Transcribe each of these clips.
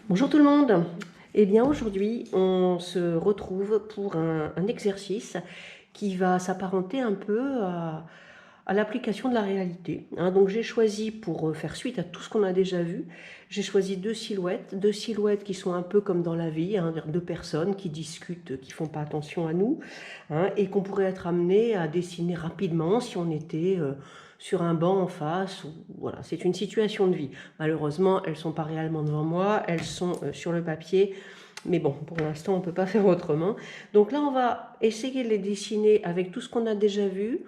Bonjour tout le monde. Eh bien aujourd'hui on se retrouve pour un exercice qui va s'apparenter un peu à l'application de la réalité, hein. Donc j'ai choisi, pour faire suite à tout ce qu'on a déjà vu, j'ai choisi deux silhouettes qui sont un peu comme dans la vie, hein, deux personnes qui discutent, qui font pas attention à nous, hein, et qu'on pourrait être amené à dessiner rapidement si on était sur un banc en face. Voilà, c'est une situation de vie. Malheureusement, elles ne sont pas réellement devant moi, elles sont sur le papier. Mais bon, pour l'instant, on ne peut pas faire autrement. Donc là, on va essayer de les dessiner avec tout ce qu'on a déjà vu.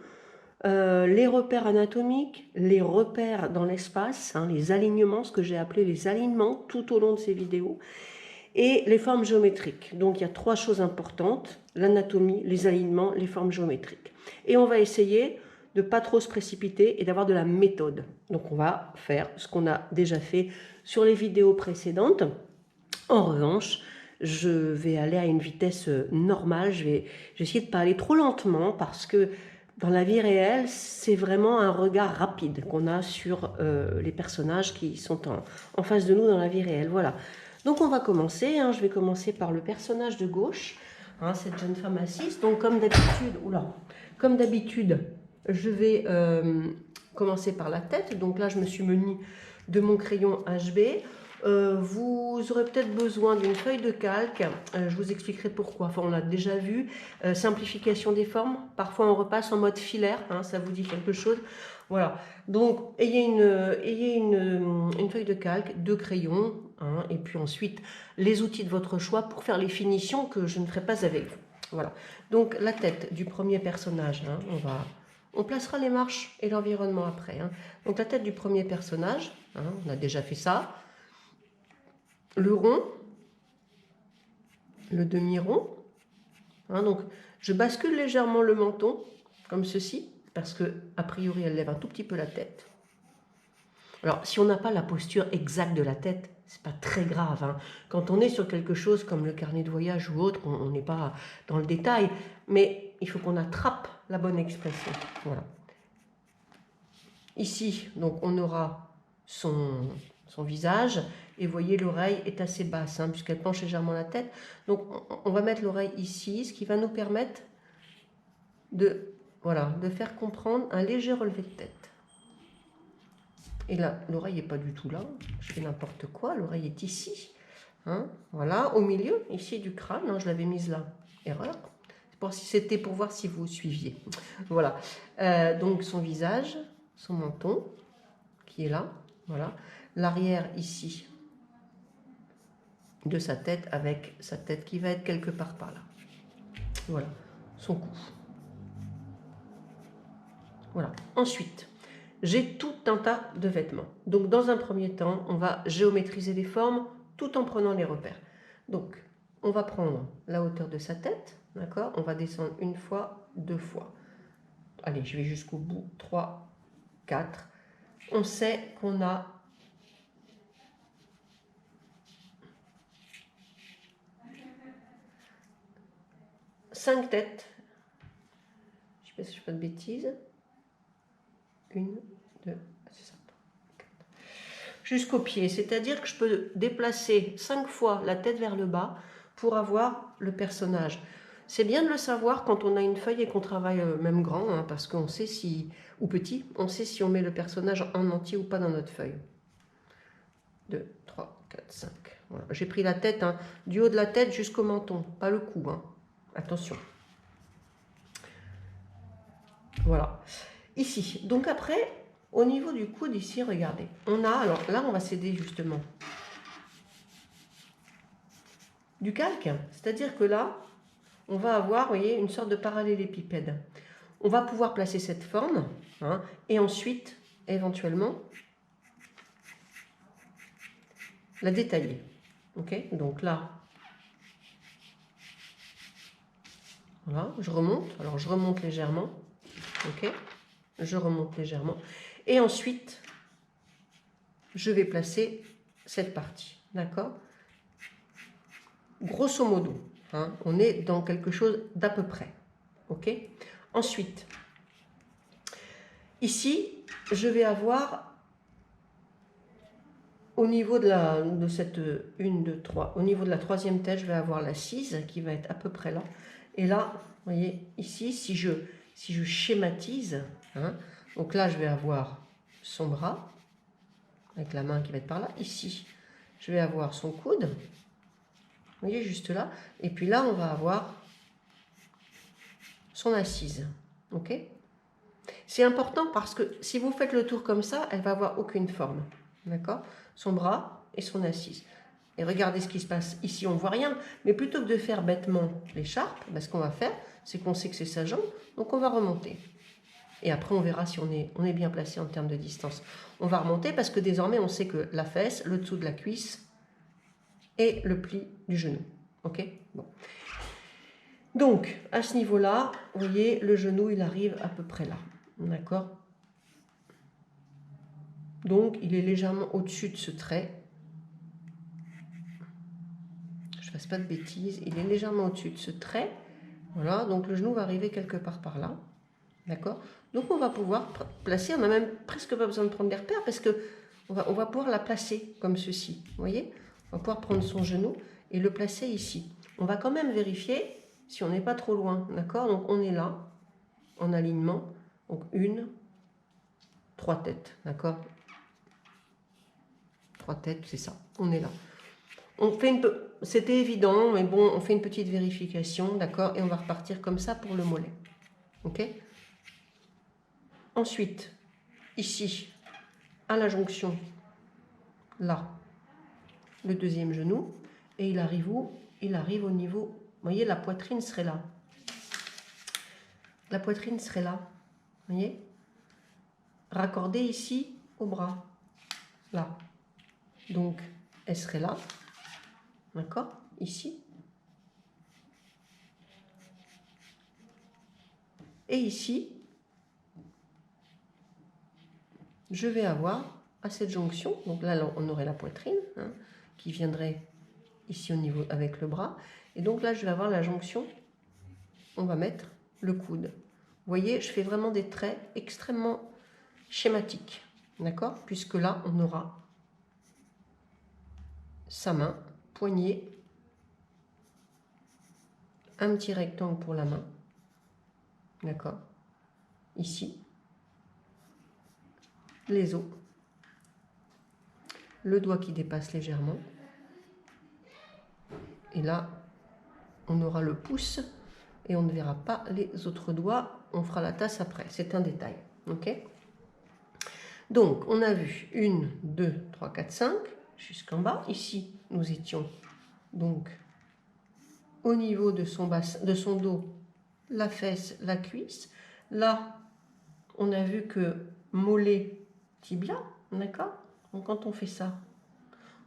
Les repères anatomiques, les repères dans l'espace, hein, les alignements, ce que j'ai appelé les alignements tout au long de ces vidéos, et les formes géométriques. Donc il y a trois choses importantes: l'anatomie, les alignements, les formes géométriques. Et on va essayer de ne pas trop se précipiter et d'avoir de la méthode. Donc on va faire ce qu'on a déjà fait sur les vidéos précédentes. En revanche, je vais aller à une vitesse normale, je vais essayer de ne pas aller trop lentement, parce que dans la vie réelle, c'est vraiment un regard rapide qu'on a sur les personnages qui sont en face de nous dans la vie réelle. Voilà. Donc on va commencer, hein. Je vais commencer par le personnage de gauche, hein, cette jeune femme assise. Donc comme d'habitude, je vais commencer par la tête. Donc là, je me suis munie de mon crayon HB. Vous aurez peut-être besoin d'une feuille de calque, je vous expliquerai pourquoi. Enfin, on l'a déjà vu, simplification des formes, parfois on repasse en mode filaire, hein, ça vous dit quelque chose. Voilà, donc ayez une feuille de calque, deux crayons, hein, et puis ensuite les outils de votre choix pour faire les finitions que je ne ferai pas avec vous. Voilà, donc la tête du premier personnage, hein, on placera les marches et l'environnement après, hein. Donc la tête du premier personnage, hein, on a déjà fait ça. Le rond, le demi-rond, hein, donc je bascule légèrement le menton, comme ceci, parce que a priori elle lève un tout petit peu la tête. Alors si on n'a pas la posture exacte de la tête, c'est pas très grave, hein. Quand on est sur quelque chose comme le carnet de voyage ou autre, on n'est pas dans le détail, mais il faut qu'on attrape la bonne expression. Voilà. Ici, donc on aura son visage, et vous voyez, l'oreille est assez basse, hein, puisqu'elle penche légèrement la tête. Donc on va mettre l'oreille ici, ce qui va nous permettre de, voilà, de faire comprendre un léger relevé de tête. Et là, l'oreille n'est pas du tout là, je fais n'importe quoi, l'oreille est ici, hein, voilà, au milieu, ici du crâne, hein, je l'avais mise là, erreur. C'était pour voir si vous suiviez. Voilà, donc son visage, son menton, qui est là, voilà, l'arrière ici de sa tête, avec sa tête qui va être quelque part par là. Voilà, son cou. Voilà. Ensuite, j'ai tout un tas de vêtements. Donc dans un premier temps, on va géométriser les formes tout en prenant les repères. Donc on va prendre la hauteur de sa tête, d'accord? On va descendre une fois, deux fois. Allez, je vais jusqu'au bout, 3, 4. On sait qu'on a cinq têtes. Je ne sais pas si je fais pas de bêtises. Une, deux, c'est ça. Jusqu'au pied, c'est-à-dire que je peux déplacer 5 fois la tête vers le bas pour avoir le personnage. C'est bien de le savoir quand on a une feuille et qu'on travaille même grand, hein, parce qu'on sait si, ou petit, on sait si on met le personnage en entier ou pas dans notre feuille. 2, 3, 4, 5. Voilà. J'ai pris la tête, hein, du haut de la tête jusqu'au menton, pas le cou, hein. Attention. Voilà. Ici, donc après, au niveau du coude ici, regardez, on a, alors là on va s'aider justement du calque, c'est-à-dire que là, on va avoir, vous voyez, une sorte de parallélépipède. On va pouvoir placer cette forme, hein, et ensuite, éventuellement, la détailler. Ok, donc là, voilà, je remonte, alors je remonte légèrement, ok, je remonte légèrement, et ensuite, je vais placer cette partie, d'accord? Grosso modo, hein, on est dans quelque chose d'à peu près, ok? Ensuite, ici, je vais avoir au niveau de cette 1, 2, 3, au niveau de la troisième tête, je vais avoir l'assise qui va être à peu près là. Et là, vous voyez, ici, si je schématise, hein, donc là, je vais avoir son bras, avec la main qui va être par là. Ici, je vais avoir son coude, vous voyez, juste là. Et puis là, on va avoir son assise, ok? C'est important parce que si vous faites le tour comme ça, elle va avoir aucune forme, d'accord? Son bras et son assise. Et regardez ce qui se passe ici, on ne voit rien. Mais plutôt que de faire bêtement l'écharpe, ben, ce qu'on va faire, c'est qu'on sait que c'est sa jambe, donc on va remonter. Et après, on verra si on est bien placé en termes de distance. On va remonter parce que désormais, on sait que la fesse, le dessous de la cuisse et le pli du genou. Ok? Bon. Donc, à ce niveau-là, vous voyez, le genou, il arrive à peu près là. D'accord? Donc, il est légèrement au-dessus de ce trait. Je ne fasse pas de bêtises. Il est légèrement au-dessus de ce trait. Voilà, donc le genou va arriver quelque part par là. D'accord? Donc, on va pouvoir placer, on n'a même presque pas besoin de prendre des repères parce que on va pouvoir la placer comme ceci. Vous voyez? On va pouvoir prendre son genou et le placer ici. On va quand même vérifier si on n'est pas trop loin. D'accord? Donc, on est là, en alignement. Donc, 1, 3 têtes. D'accord? 3 têtes, c'est ça. On est là. On fait c'était évident, mais bon, on fait une petite vérification, d'accord? Et on va repartir comme ça pour le mollet. Ok? Ensuite, ici, à la jonction, là, le deuxième genou. Et il arrive où? Il arrive au niveau... Vous voyez, la poitrine serait là. La poitrine serait là. Vous voyez? Raccordée ici au bras. Là. Donc, elle serait là. D'accord? Ici. Et ici, je vais avoir à cette jonction, donc là on aurait la poitrine, hein, qui viendrait ici au niveau avec le bras. Et donc là, je vais avoir la jonction, on va mettre le coude. Vous voyez, je fais vraiment des traits extrêmement schématiques, d'accord? Puisque là, on aura sa main, poignée, un petit rectangle pour la main, d'accord? Ici, les os, le doigt qui dépasse légèrement, et là, on aura le pouce, et on ne verra pas les autres doigts, on fera la tasse après, c'est un détail, ok? Donc, on a vu 1, 2, 3, 4, 5, jusqu'en bas. Ici, nous étions donc au niveau de son dos, la fesse, la cuisse. Là, on a vu que mollet, tibia, d'accord? Donc, quand on fait ça,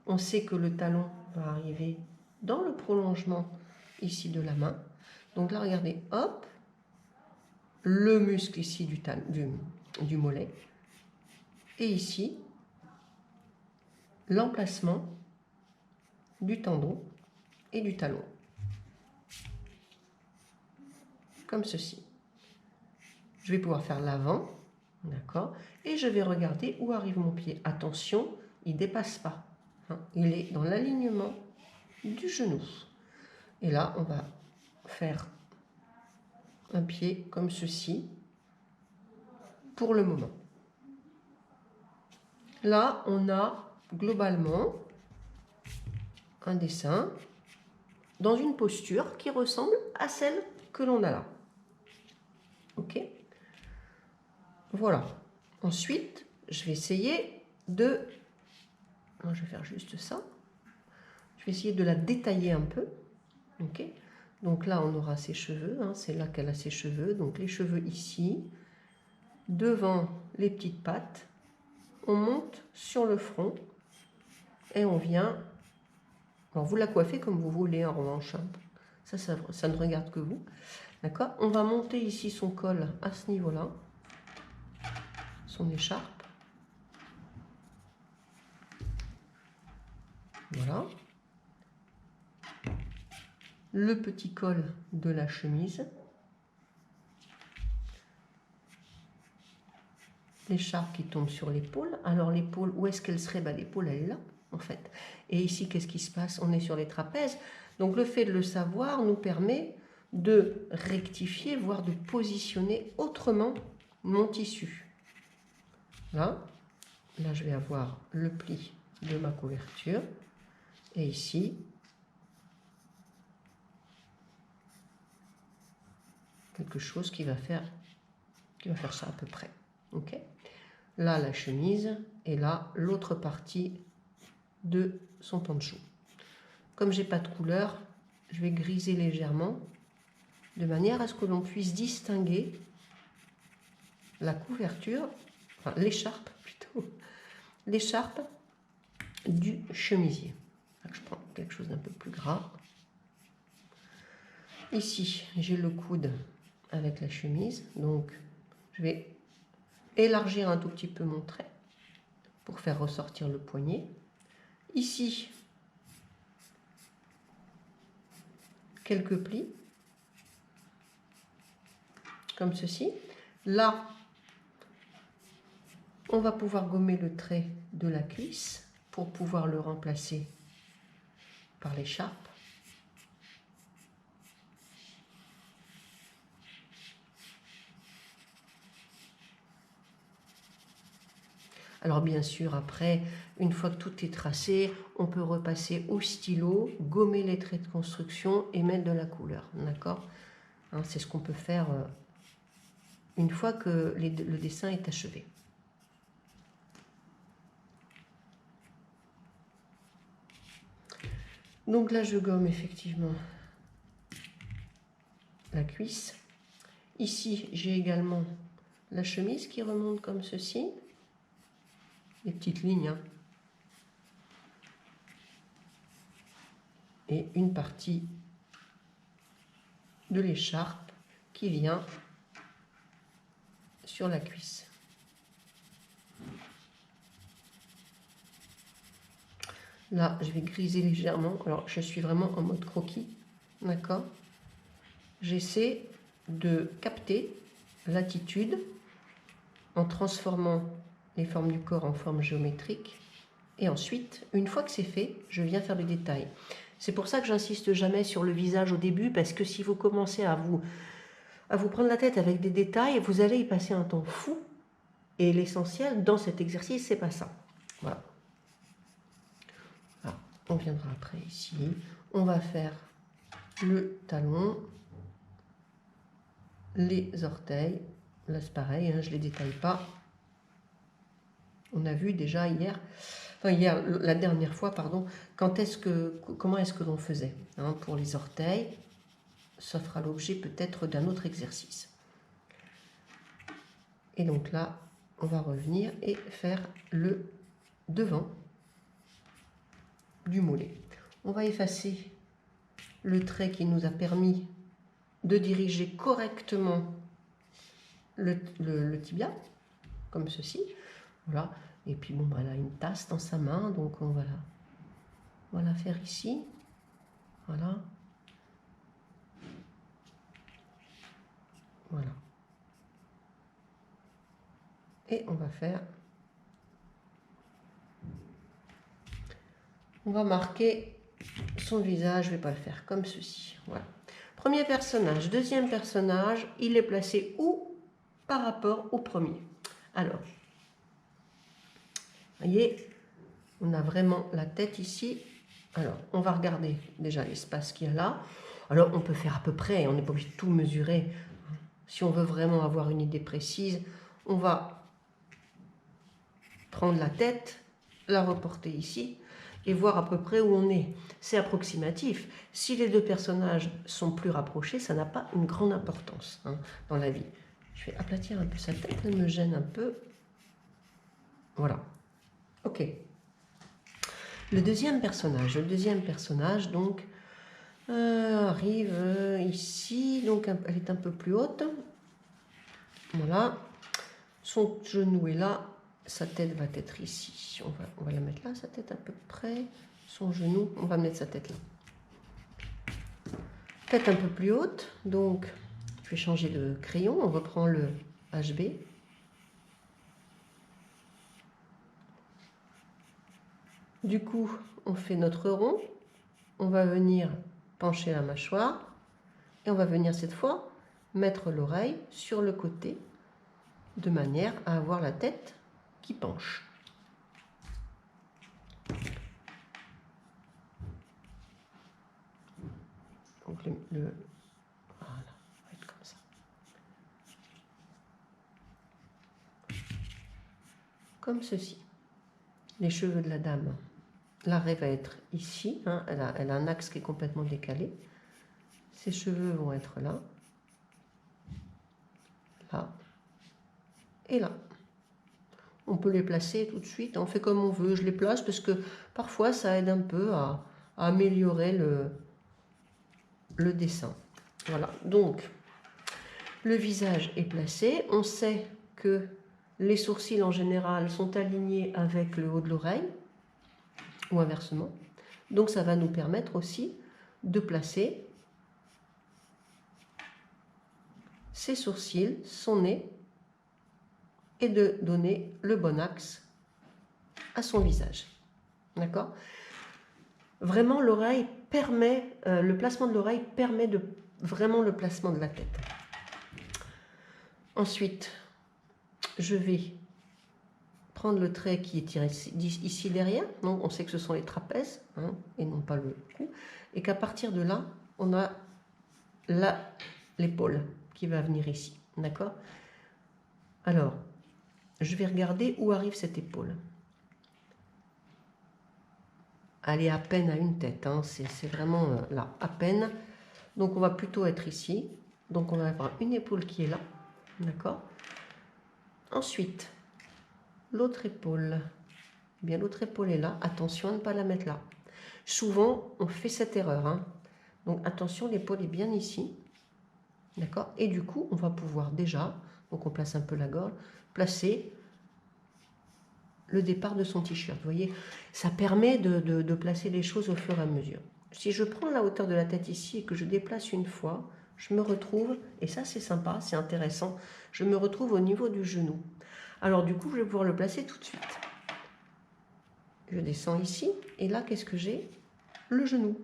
on sait que le talon va arriver dans le prolongement ici de la main. Donc là, regardez, hop, le muscle ici du mollet. Et ici, l'emplacement du tendon et du talon. Comme ceci. Je vais pouvoir faire l'avant, d'accord? Et je vais regarder où arrive mon pied. Attention, il ne dépasse pas. Hein, il est dans l'alignement du genou. Et là, on va faire un pied comme ceci pour le moment. Là, on a globalement un dessin dans une posture qui ressemble à celle que l'on a là. Ok? Voilà. Ensuite, je vais essayer de... Je vais faire juste ça. Je vais essayer de la détailler un peu. Ok? Donc là, on aura ses cheveux. Hein, c'est là qu'elle a ses cheveux. Donc les cheveux ici. Devant les petites pattes. On monte sur le front. Et on vient... Alors, vous la coiffez comme vous voulez en revanche. Ça ne regarde que vous. D'accord? On va monter ici son col à ce niveau-là. Son écharpe. Voilà. Le petit col de la chemise. L'écharpe qui tombe sur l'épaule. Alors l'épaule, où est-ce qu'elle serait? L'épaule, elle est là. en fait. Et ici, qu'est-ce qui se passe? On est sur les trapèzes. Donc le fait de le savoir nous permet de rectifier, voire de positionner autrement mon tissu. Là, je vais avoir le pli de ma couverture. Et ici, quelque chose qui va faire ça à peu près. Ok. Là, la chemise, et là, l'autre partie de son poncho. Comme j'ai pas de couleur, je vais griser légèrement, de manière à ce que l'on puisse distinguer la couverture, enfin l'écharpe plutôt, l'écharpe du chemisier. Je prends quelque chose d'un peu plus gras. Ici, j'ai le coude avec la chemise, donc je vais élargir un tout petit peu mon trait pour faire ressortir le poignet. Ici, quelques plis, comme ceci. Là, on va pouvoir gommer le trait de la cuisse pour pouvoir le remplacer par l'écharpe. Alors bien sûr, après, une fois que tout est tracé, on peut repasser au stylo, gommer les traits de construction et mettre de la couleur. D'accord, hein, c'est ce qu'on peut faire une fois que le dessin est achevé. Donc là, je gomme effectivement la cuisse. Ici, j'ai également la chemise qui remonte comme ceci. Les petites lignes. Hein. Et une partie de l'écharpe qui vient sur la cuisse. Là, je vais griser légèrement. Alors, je suis vraiment en mode croquis. D'accord? J'essaie de capter l'attitude en transformant les formes du corps en formes géométriques. Et ensuite, une fois que c'est fait, je viens faire le détail. C'est pour ça que j'insiste jamais sur le visage au début, parce que si vous commencez à vous prendre la tête avec des détails, vous allez y passer un temps fou. Et l'essentiel dans cet exercice, c'est pas ça. Voilà. Alors, on viendra après ici. On va faire le talon, les orteils. Là, c'est pareil, hein, je ne les détaille pas. On a vu déjà hier, la dernière fois, pardon, comment est-ce que l'on faisait hein, pour les orteils. Ça fera l'objet peut-être d'un autre exercice. Et donc là, on va revenir et faire le devant du mollet. On va effacer le trait qui nous a permis de diriger correctement le tibia, comme ceci. Voilà. Et puis bon, elle a une tasse dans sa main, donc on va la faire ici. Voilà. Voilà. Et on va marquer son visage, je ne vais pas le faire comme ceci. Voilà. Premier personnage. Deuxième personnage, il est placé où par rapport au premier? Alors, vous voyez, on a vraiment la tête ici. Alors, on va regarder déjà l'espace qu'il y a là. Alors, on peut faire à peu près, on n'est pas obligé de tout mesurer. Si on veut vraiment avoir une idée précise, on va prendre la tête, la reporter ici et voir à peu près où on est. C'est approximatif. Si les deux personnages sont plus rapprochés, ça n'a pas une grande importance hein, dans la vie. Je vais aplatir un peu sa tête, elle me gêne un peu. Voilà. Ok. Le deuxième personnage donc, arrive ici, donc elle est un peu plus haute. Voilà. Son genou est là, sa tête va être ici. On va la mettre là, sa tête à peu près. Son genou, on va mettre sa tête là. Tête un peu plus haute, donc je vais changer de crayon, on reprend le HB. Du coup, on fait notre rond. On va venir pencher la mâchoire. Et on va venir cette fois mettre l'oreille sur le côté de manière à avoir la tête qui penche. Donc voilà, on va être comme ça. Comme ceci. Les cheveux de la dame, l'arrêt va être ici, hein, elle a un axe qui est complètement décalé. Ses cheveux vont être là, là et là. On peut les placer tout de suite, on fait comme on veut, je les place parce que parfois ça aide un peu à améliorer le dessin. Voilà, donc le visage est placé, on sait que les sourcils en général sont alignés avec le haut de l'oreille, ou inversement. Donc ça va nous permettre aussi de placer ses sourcils, son nez, et de donner le bon axe à son visage. D'accord ? Vraiment, l'oreille permet, le placement de l'oreille permet vraiment le placement de la tête. Ensuite, je vais prendre le trait qui est ici derrière. Donc, on sait que ce sont les trapèzes, hein, et non pas le cou. Et qu'à partir de là, on a l'épaule qui va venir ici. D'accord ? Alors, je vais regarder où arrive cette épaule. Elle est à peine à une tête, hein, c'est vraiment là, à peine. Donc on va plutôt être ici. Donc on va avoir une épaule qui est là, d'accord. Ensuite, l'autre épaule. Bien, l'autre épaule est là. Attention à ne pas la mettre là. Souvent, on fait cette erreur, hein. Donc attention, l'épaule est bien ici, d'accord. Et du coup, on va pouvoir déjà, donc on place un peu la gorge, placer le départ de son t-shirt. Vous voyez, ça permet de placer les choses au fur et à mesure. Si je prends la hauteur de la tête ici et que je déplace une fois, je me retrouve, et ça c'est sympa, c'est intéressant, je me retrouve au niveau du genou. Alors du coup, je vais pouvoir le placer tout de suite. Je descends ici, et là, qu'est-ce que j'ai? Le genou.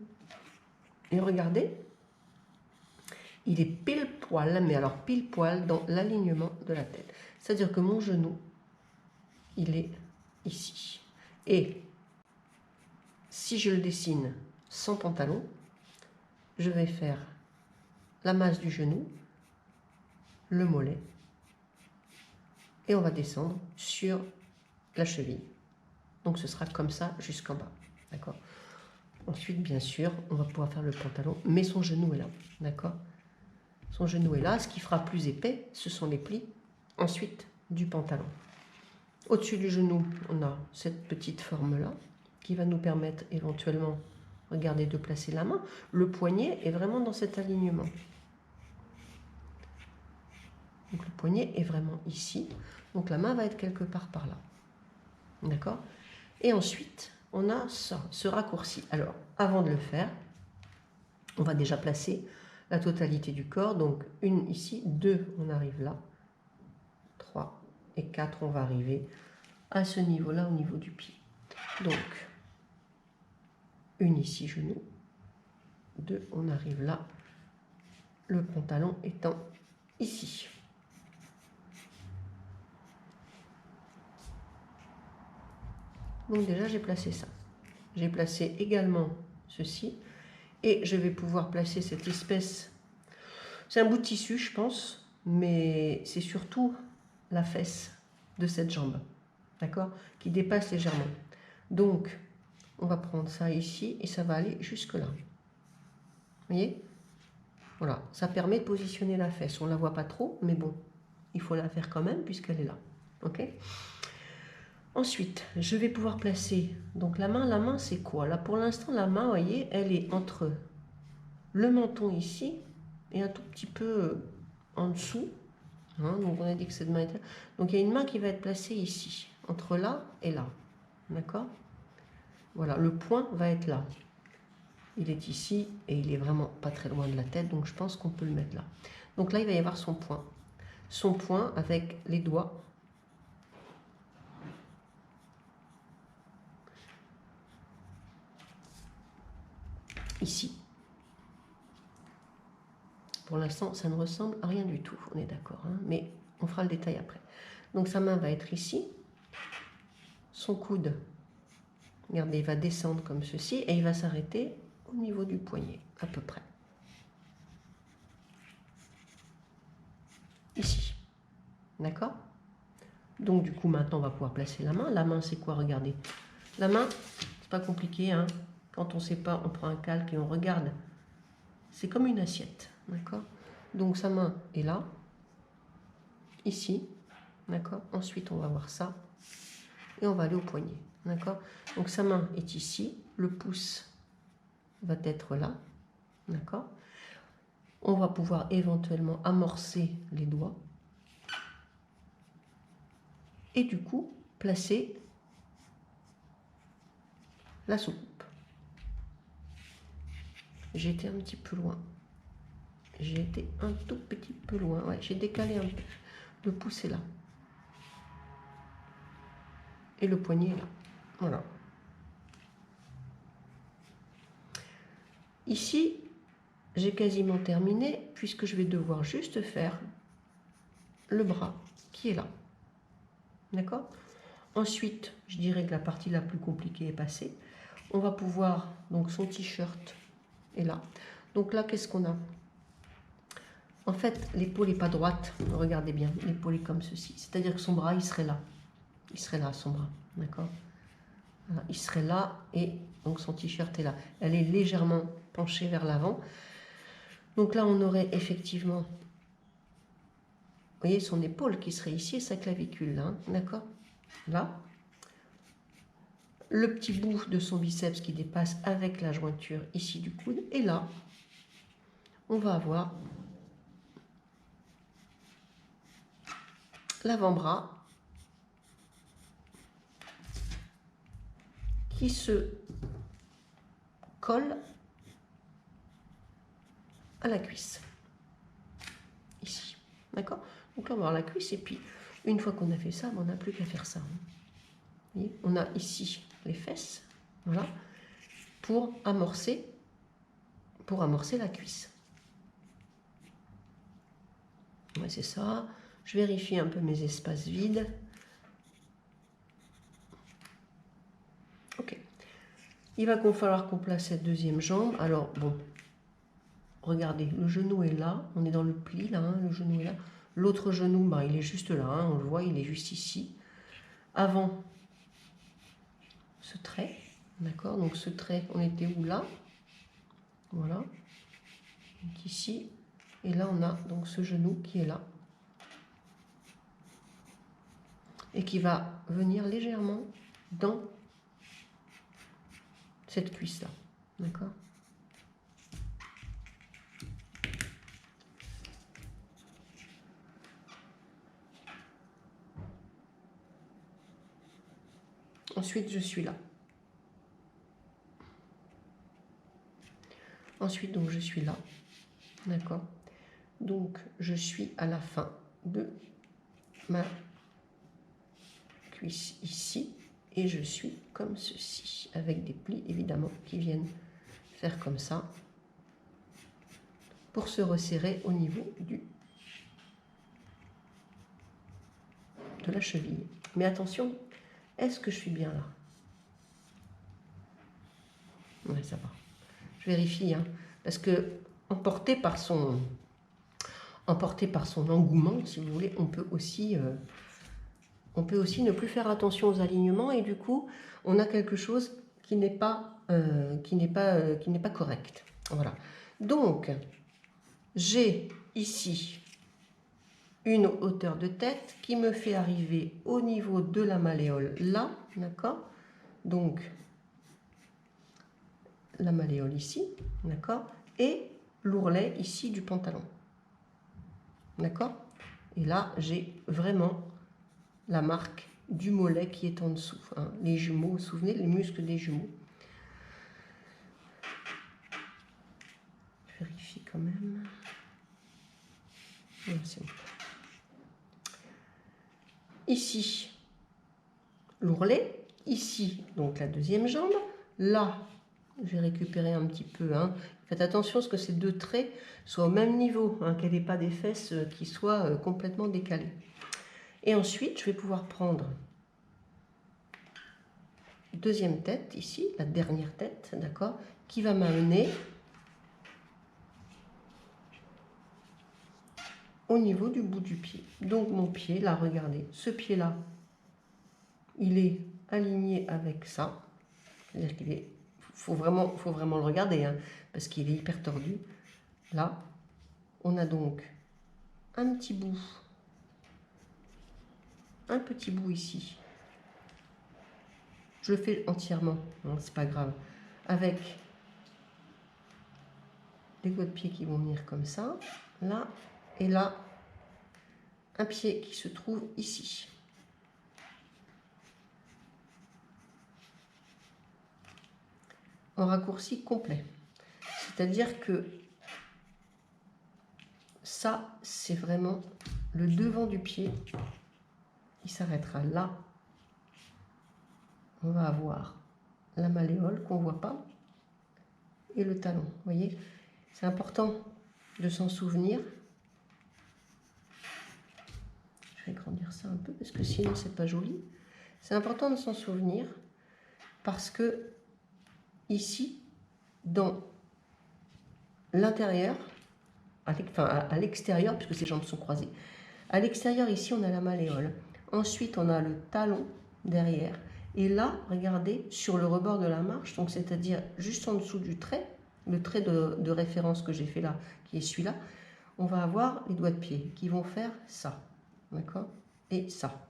Et regardez, il est pile poil, mais alors pile poil dans l'alignement de la tête. C'est-à-dire que mon genou, il est ici. Et si je le dessine sans pantalon, je vais faire la masse du genou, le mollet, et on va descendre sur la cheville. Donc ce sera comme ça jusqu'en bas, d'accord. Ensuite, bien sûr, on va pouvoir faire le pantalon, mais son genou est là, d'accord. Son genou est là, ce qui fera plus épais, ce sont les plis, ensuite du pantalon. Au-dessus du genou, on a cette petite forme-là, qui va nous permettre éventuellement, regardez, de placer la main. Le poignet est vraiment dans cet alignement. Donc le poignet est vraiment ici. Donc la main va être quelque part par là. D'accord? Et ensuite, on a ça, ce raccourci. Alors, avant de le faire, on va déjà placer la totalité du corps. Donc, une ici, 2, on arrive là. 3 et 4, on va arriver à ce niveau-là, au niveau du pied. Donc, une ici, genou. 2, on arrive là. Le pantalon étant ici. Donc déjà, j'ai placé ça. J'ai placé également ceci. Et je vais pouvoir placer cette espèce... C'est un bout de tissu, je pense, mais c'est surtout la fesse de cette jambe, d'accord, qui dépasse légèrement. Donc, on va prendre ça ici et ça va aller jusque là. Vous voyez? Voilà, ça permet de positionner la fesse. On ne la voit pas trop, mais bon, il faut la faire quand même puisqu'elle est là. Ok? Ensuite, je vais pouvoir placer donc la main c'est quoi? Là pour l'instant, la main, vous voyez, elle est entre le menton ici et un tout petit peu en dessous. Hein, donc on a dit que cette main était... Donc il y a une main qui va être placée ici, entre là et là. D'accord? Voilà, le point va être là. Il est ici et il est vraiment pas très loin de la tête, donc je pense qu'on peut le mettre là. Donc là, il va y avoir son point. Son point avec les doigts. ici. Pour l'instant, ça ne ressemble à rien du tout, on est d'accord, hein, mais on fera le détail après. Donc sa main va être ici, son coude, regardez, il va descendre comme ceci, et il va s'arrêter au niveau du poignet, à peu près. Ici, d'accord? Donc du coup, maintenant, on va pouvoir placer la main. La main, c'est quoi? Regardez. La main, c'est pas compliqué, hein. Quand on ne sait pas, on prend un calque et on regarde. C'est comme une assiette, d'accord? Donc sa main est là, ici, d'accord? Ensuite, on va voir ça, et on va aller au poignet, d'accord? Donc sa main est ici, le pouce va être là, d'accord? On va pouvoir éventuellement amorcer les doigts, et du coup, placer la soucoupe. J'ai été un petit peu loin. J'ai été un tout petit peu loin. Ouais, j'ai décalé un peu. Le pouce est là. Et le poignet est là. Voilà. Ici, j'ai quasiment terminé puisque je vais devoir juste faire le bras qui est là. D'accord? Ensuite, je dirais que la partie la plus compliquée est passée. On va pouvoir, donc son t-shirt est là. Donc là, qu'est-ce qu'on a? En fait, l'épaule n'est pas droite. Regardez bien, l'épaule est comme ceci. C'est-à-dire que son bras, il serait là. Il serait là, son bras. D'accord? Voilà, il serait là et donc son t-shirt est là. Elle est légèrement penchée vers l'avant. Donc là, on aurait effectivement, vous voyez, son épaule qui serait ici et sa clavicule là. D'accord? Là. Le petit bout de son biceps qui dépasse avec la jointure ici du coude. Et là, on va avoir l'avant-bras qui se colle à la cuisse. Ici. D'accord? Donc là, on va avoir la cuisse. Et puis, une fois qu'on a fait ça, on n'a plus qu'à faire ça. Vous voyez, on a ici les fesses. Voilà. Pour amorcer la cuisse. Ouais, c'est ça. Je vérifie un peu mes espaces vides. Ok. Il va falloir qu'on place cette deuxième jambe. Alors, bon, regardez, le genou est là. On est dans le pli, là, hein, le genou est là. L'autre genou, bah, il est juste là, hein, on le voit, il est juste ici. Avant ce trait, d'accord? Donc ce trait, on était où là? Voilà. Donc ici. Et là, on a donc ce genou qui est là. Et qui va venir légèrement dans cette cuisse-là. D'accord? Ensuite, je suis là. Ensuite, donc, je suis là. D'accord? Donc, je suis à la fin de ma cuisse ici. Et je suis comme ceci, avec des plis, évidemment, qui viennent faire comme ça, pour se resserrer au niveau de la cheville. Mais attention, est-ce que je suis bien là? Oui, ça va. Je vérifie, hein, parce que emporté par son engouement, si vous voulez, on peut aussi ne plus faire attention aux alignements et du coup, on a quelque chose qui n'est pas correct. Voilà. Donc, j'ai ici une hauteur de tête qui me fait arriver au niveau de la malléole là, d'accord? Donc, la malléole ici, d'accord? Et l'ourlet ici du pantalon, d'accord? Et là, j'ai vraiment la marque du mollet qui est en dessous, hein. Les jumeaux, vous vous souvenez, les muscles des jumeaux. Je vérifie quand même. Ouais, c'est bon. Ici, l'ourlet. Ici, donc la deuxième jambe. Là, Je vais récupérer un petit peu. Hein. Faites attention à ce que ces deux traits soient au même niveau, hein, qu'elle n'ait pas des fesses qui soient complètement décalées. Et ensuite, je vais pouvoir prendre deuxième tête ici, la dernière tête, d'accord, qui va m'amener au niveau du bout du pied. Donc mon pied, là, regardez, ce pied-là, il est aligné avec ça. C'est-à-dire qu'il est, faut vraiment le regarder, hein, parce qu'il est hyper tordu. Là, on a donc un petit bout ici. Je le fais entièrement, hein, c'est pas grave. Avec les doigts de pied qui vont venir comme ça, là, et là, un pied qui se trouve ici. En raccourci complet. C'est-à-dire que ça, c'est vraiment le devant du pied. Il s'arrêtera là. On va avoir la malléole qu'on ne voit pas et le talon. Vous voyez, c'est important de s'en souvenir. Je vais agrandir ça un peu parce que sinon c'est pas joli. C'est important de s'en souvenir parce que ici, dans l'intérieur, à l'extérieur, puisque ces jambes sont croisées, à l'extérieur ici on a la malléole. Ensuite on a le talon derrière. Et là, regardez, sur le rebord de la marche, donc c'est-à-dire juste en dessous du trait, le trait de référence que j'ai fait là, qui est celui-là, on va avoir les doigts de pied qui vont faire ça, d'accord? Et ça.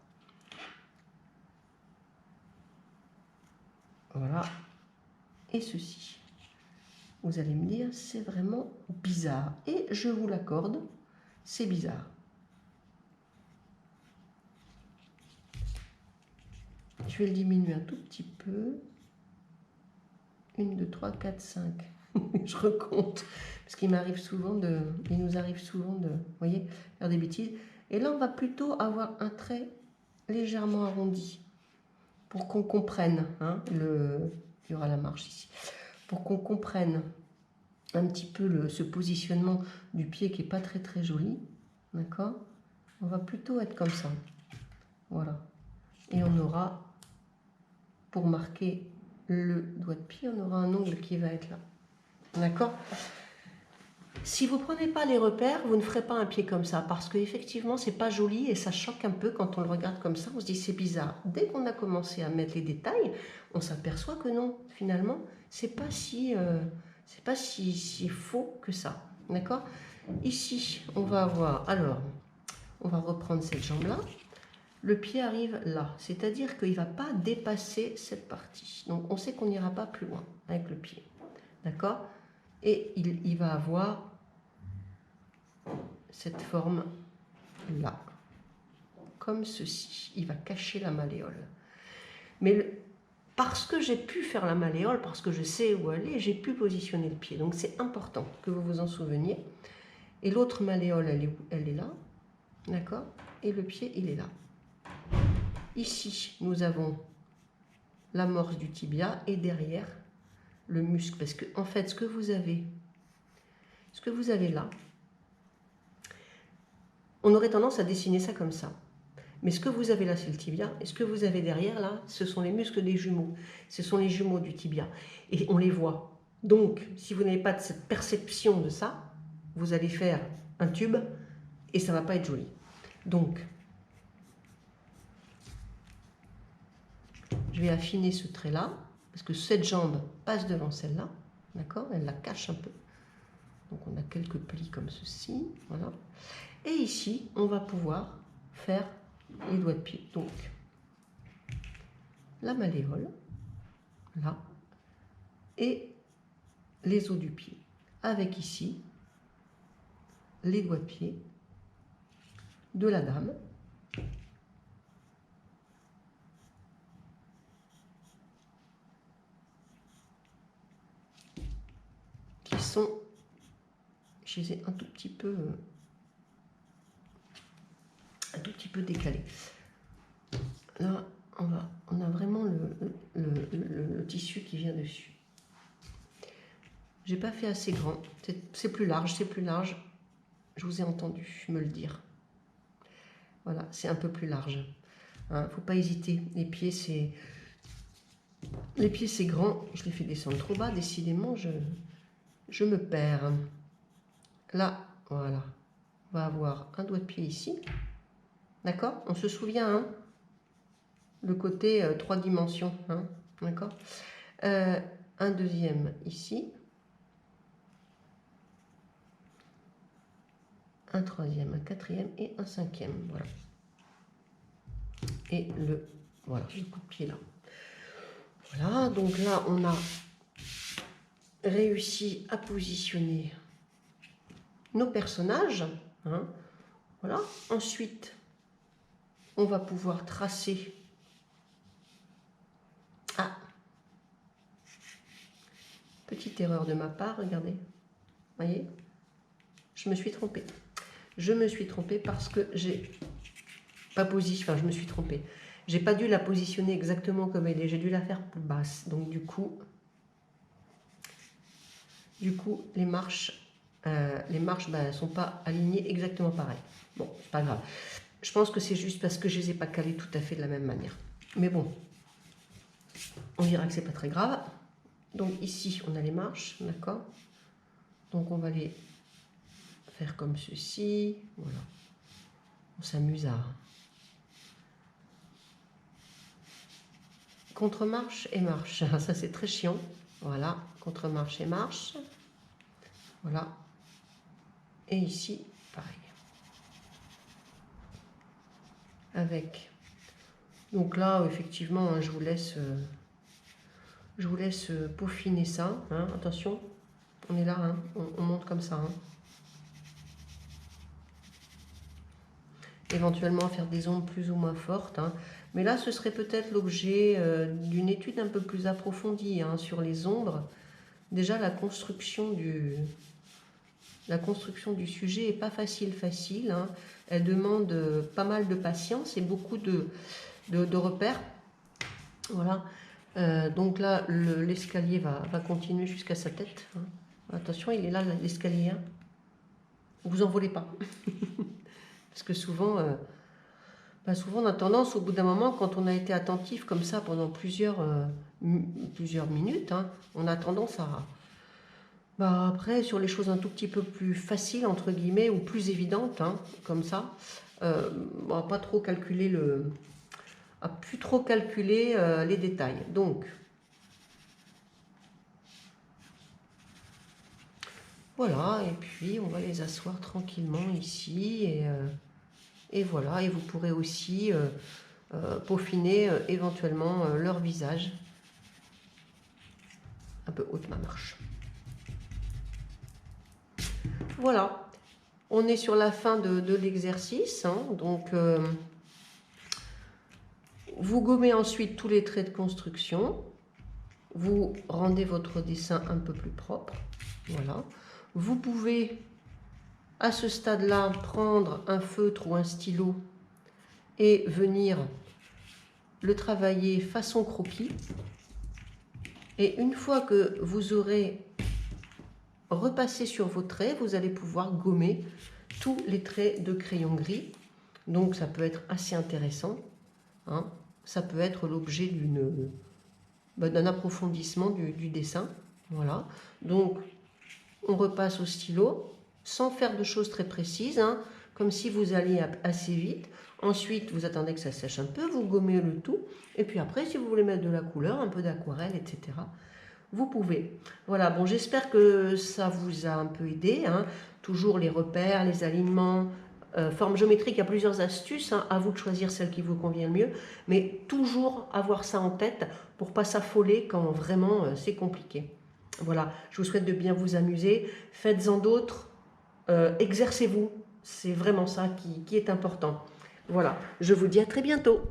Voilà. Et ceci. Vous allez me dire, c'est vraiment bizarre. Et je vous l'accorde, c'est bizarre. Je vais le diminuer un tout petit peu. 1, 2, 3, 4, 5. Je recompte. Parce qu'il m'arrive souvent de... Il nous arrive souvent de... Vous voyez, faire des bêtises. Et là, on va plutôt avoir un trait légèrement arrondi. Pour qu'on comprenne. Hein, il y aura la marche ici. Pour qu'on comprenne un petit peu ce positionnement du pied qui n'est pas très très joli. D'accord? On va plutôt être comme ça. Voilà. Et on aura... Pour marquer le doigt de pied, on aura un ongle qui va être là. D'accord? Si vous ne prenez pas les repères, vous ne ferez pas un pied comme ça, parce qu'effectivement, c'est pas joli et ça choque un peu quand on le regarde comme ça. On se dit c'est bizarre. Dès qu'on a commencé à mettre les détails, on s'aperçoit que non, finalement, c'est pas si faux que ça. D'accord? Ici, on va avoir, alors, on va reprendre cette jambe-là. Le pied arrive là, c'est-à-dire qu'il ne va pas dépasser cette partie. Donc on sait qu'on n'ira pas plus loin avec le pied. D'accord? Et il va avoir cette forme là, comme ceci. Il va cacher la malléole. Mais parce que j'ai pu faire la malléole, parce que je sais où elle est, j'ai pu positionner le pied. Donc c'est important que vous vous en souveniez. Et l'autre malléole, elle est là. D'accord? Et le pied, il est là. Ici, nous avons l'amorce du tibia et derrière le muscle. Parce que, en fait, ce que vous avez là, on aurait tendance à dessiner ça comme ça. Mais ce que vous avez là, c'est le tibia. Et ce que vous avez derrière, là, ce sont les muscles des jumeaux. Ce sont les jumeaux du tibia. Et on les voit. Donc, si vous n'avez pas de cette perception de ça, vous allez faire un tube et ça ne va pas être joli. Donc, je vais affiner ce trait-là, parce que cette jambe passe devant celle-là, d'accord? Elle la cache un peu. Donc on a quelques plis comme ceci, voilà. Et ici, on va pouvoir faire les doigts de pied. Donc, la malléole, là, et les os du pied. Avec ici, les doigts de pied de la dame. Qui sont, je les ai un tout petit peu décalés. Là, on a vraiment le tissu qui vient dessus. J'ai pas fait assez grand. C'est plus large, c'est plus large. Je vous ai entendu me le dire. Voilà, c'est un peu plus large. Hein, faut pas hésiter. Les pieds, c'est grand. Je les fais descendre trop bas. Décidément, je me perds. Là, voilà. On va avoir un doigt de pied ici. D'accord? On se souvient, hein, le côté 3 dimensions. Hein, d'accord? Un deuxième ici. Un troisième, un quatrième et un cinquième. Voilà. Et voilà, le coup de pied là. Voilà, donc là, on a réussi à positionner nos personnages. Hein, voilà. Ensuite, on va pouvoir tracer. Ah, petite erreur de ma part, regardez. Voyez, je me suis trompée. Je me suis trompée parce que j'ai pas positionné. Enfin, je me suis trompée. J'ai pas dû la positionner exactement comme elle est. J'ai dû la faire plus basse. Donc du coup, les marches, ben, sont pas alignées exactement pareil. Bon, c'est pas grave. Je pense que c'est juste parce que je les ai pas calées tout à fait de la même manière. Mais bon, on dira que c'est pas très grave. Donc ici, on a les marches, d'accord? Donc on va les faire comme ceci. Voilà. On s'amuse à contre-marche et marche. Ça, c'est très chiant. Voilà, contre-marche et marche. Voilà. Et ici, pareil. Avec. Donc là, effectivement, hein, je vous laisse peaufiner ça. Hein. Attention, on est là, hein. On monte comme ça. Hein. Éventuellement faire des ombres plus ou moins fortes. Hein. Mais là, ce serait peut-être l'objet d'une étude un peu plus approfondie hein, sur les ombres. Déjà, la construction du sujet n'est pas facile. Hein. Elle demande pas mal de patience et beaucoup de repères. Voilà. Donc là, l'escalier va continuer jusqu'à sa tête. Hein. Attention, il est là, l'escalier. Hein. Vous en volez pas. Parce que souvent, souvent, on a tendance, au bout d'un moment, quand on a été attentif comme ça pendant plusieurs minutes, hein, on a tendance à... après, sur les choses un tout petit peu plus faciles, entre guillemets, ou plus évidentes, hein, comme ça, on va pas trop calculer plus trop calculer les détails. Donc, voilà, et puis on va les asseoir tranquillement ici, et voilà, et vous pourrez aussi peaufiner éventuellement leur visage. Un peu haute ma marche. Voilà, on est sur la fin de l'exercice, hein, donc vous gommez ensuite tous les traits de construction, vous rendez votre dessin un peu plus propre, voilà. Vous pouvez à ce stade-là prendre un feutre ou un stylo et venir le travailler façon croquis. Et une fois que vous aurez repassé sur vos traits, vous allez pouvoir gommer tous les traits de crayon gris. Donc ça peut être assez intéressant. Hein. Ça peut être l'objet d'un approfondissement du dessin. Voilà. Donc on repasse au stylo sans faire de choses très précises, hein, comme si vous alliez assez vite. Ensuite, vous attendez que ça sèche un peu, vous gommez le tout. Et puis après, si vous voulez mettre de la couleur, un peu d'aquarelle, etc., vous pouvez. Voilà, bon, j'espère que ça vous a un peu aidé. Hein. Toujours les repères, les alignements, forme géométrique, il y a plusieurs astuces. Hein, à vous de choisir celle qui vous convient le mieux. Mais toujours avoir ça en tête pour ne pas s'affoler quand vraiment c'est compliqué. Voilà, je vous souhaite de bien vous amuser. Faites-en d'autres. Exercez-vous. C'est vraiment ça qui est important. Voilà, je vous dis à très bientôt.